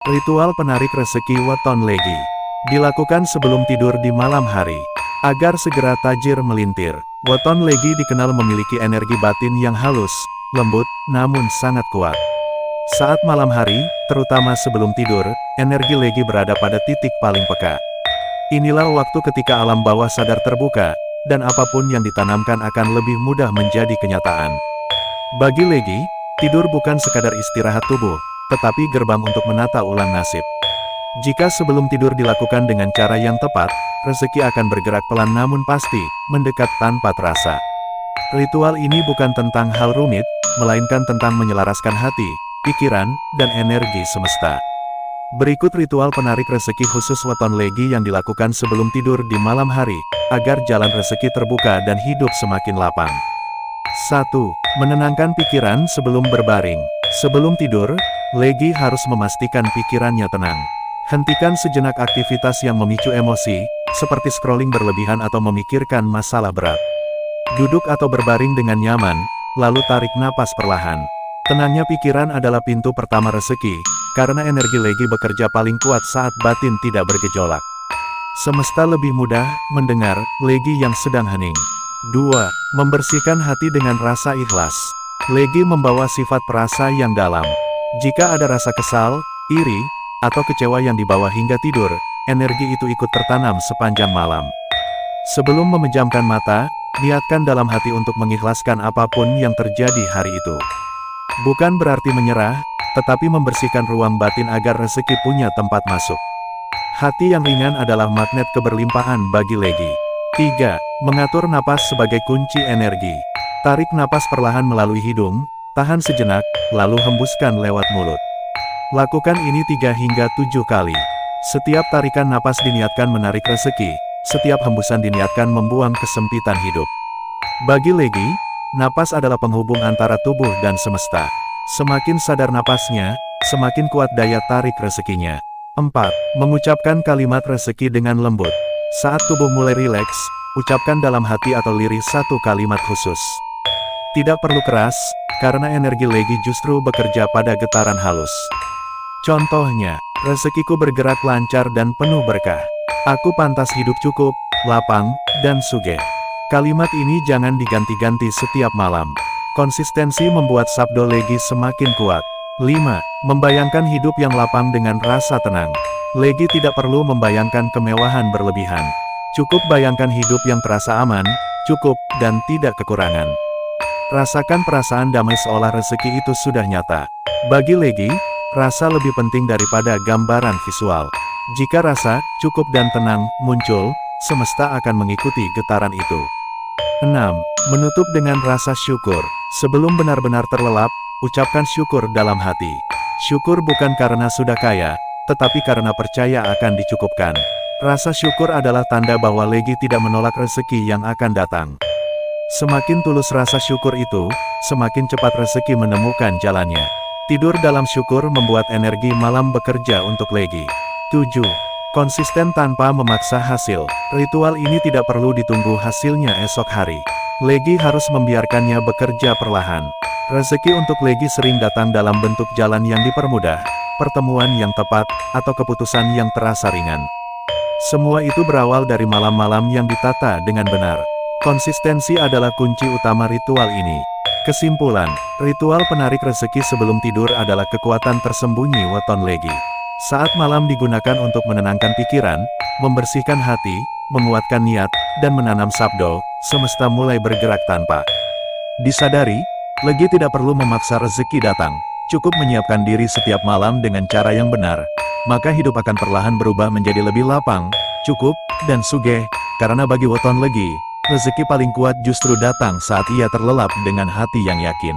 Ritual penarik rezeki Weton Legi dilakukan sebelum tidur di malam hari, agar segera tajir melintir. Weton Legi dikenal memiliki energi batin yang halus, lembut, namun sangat kuat. Saat malam hari, terutama sebelum tidur, energi Legi berada pada titik paling peka. Inilah waktu ketika alam bawah sadar terbuka, dan apapun yang ditanamkan akan lebih mudah menjadi kenyataan. Bagi Legi, tidur bukan sekadar istirahat tubuh, tetapi gerbang untuk menata ulang nasib. Jika sebelum tidur dilakukan dengan cara yang tepat, rezeki akan bergerak pelan namun pasti, mendekat tanpa terasa. Ritual ini bukan tentang hal rumit, melainkan tentang menyelaraskan hati, pikiran, dan energi semesta. Berikut ritual penarik rezeki khusus Weton Legi yang dilakukan sebelum tidur di malam hari, agar jalan rezeki terbuka dan hidup semakin lapang. 1. Menenangkan pikiran sebelum berbaring. Sebelum tidur, Legi harus memastikan pikirannya tenang. Hentikan sejenak aktivitas yang memicu emosi, seperti scrolling berlebihan atau memikirkan masalah berat. Duduk atau berbaring dengan nyaman, lalu tarik napas perlahan. Tenangnya pikiran adalah pintu pertama rezeki, karena energi Legi bekerja paling kuat saat batin tidak bergejolak. Semesta lebih mudah mendengar Legi yang sedang hening. 2. Membersihkan hati dengan rasa ikhlas. Legi membawa sifat perasa yang dalam. Jika ada rasa kesal, iri, atau kecewa yang dibawa hingga tidur, energi itu ikut tertanam sepanjang malam. Sebelum memejamkan mata, niatkan dalam hati untuk mengikhlaskan apapun yang terjadi hari itu. Bukan berarti menyerah, tetapi membersihkan ruang batin agar rezeki punya tempat masuk. Hati yang ringan adalah magnet keberlimpahan bagi Legi. 3. Mengatur napas sebagai kunci energi. Tarik napas perlahan melalui hidung, tahan sejenak, lalu hembuskan lewat mulut. Lakukan ini 3 hingga 7 kali. Setiap tarikan napas diniatkan menarik rezeki, setiap hembusan diniatkan membuang kesempitan hidup. Bagi Legi, napas adalah penghubung antara tubuh dan semesta. Semakin sadar napasnya, semakin kuat daya tarik rezekinya. 4. Mengucapkan kalimat rezeki dengan lembut. Saat tubuh mulai rileks, ucapkan dalam hati atau lirik satu kalimat khusus. Tidak perlu keras, karena energi Legi justru bekerja pada getaran halus. Contohnya, rezekiku bergerak lancar dan penuh berkah. Aku pantas hidup cukup, lapang, dan sugih. Kalimat ini jangan diganti-ganti setiap malam. Konsistensi membuat sabdo Legi semakin kuat. 5. Membayangkan hidup yang lapang dengan rasa tenang. Legi tidak perlu membayangkan kemewahan berlebihan. Cukup bayangkan hidup yang terasa aman, cukup, dan tidak kekurangan. Rasakan perasaan damai seolah rezeki itu sudah nyata. Bagi Legi, rasa lebih penting daripada gambaran visual. Jika rasa, cukup dan tenang, muncul, semesta akan mengikuti getaran itu. 6. Menutup dengan rasa syukur. Sebelum benar-benar terlelap, ucapkan syukur dalam hati. Syukur bukan karena sudah kaya, tetapi karena percaya akan dicukupkan. Rasa syukur adalah tanda bahwa Legi tidak menolak rezeki yang akan datang. Semakin tulus rasa syukur itu, semakin cepat rezeki menemukan jalannya. Tidur dalam syukur membuat energi malam bekerja untuk Legi. 7. Konsisten tanpa memaksa hasil. Ritual ini tidak perlu ditunggu hasilnya esok hari. Legi harus membiarkannya bekerja perlahan. Rezeki untuk Legi sering datang dalam bentuk jalan yang dipermudah, pertemuan yang tepat, atau keputusan yang terasa ringan. Semua itu berawal dari malam-malam yang ditata dengan benar. Konsistensi adalah kunci utama ritual ini. Kesimpulan, ritual penarik rezeki sebelum tidur adalah kekuatan tersembunyi Weton Legi. Saat malam digunakan untuk menenangkan pikiran, membersihkan hati, menguatkan niat, dan menanam sabdo, semesta mulai bergerak tanpa disadari. Legi tidak perlu memaksa rezeki datang. Cukup menyiapkan diri setiap malam dengan cara yang benar, maka hidup akan perlahan berubah menjadi lebih lapang, cukup, dan sugih. Karena bagi Weton Legi, rezeki paling kuat justru datang saat ia terlelap dengan hati yang yakin.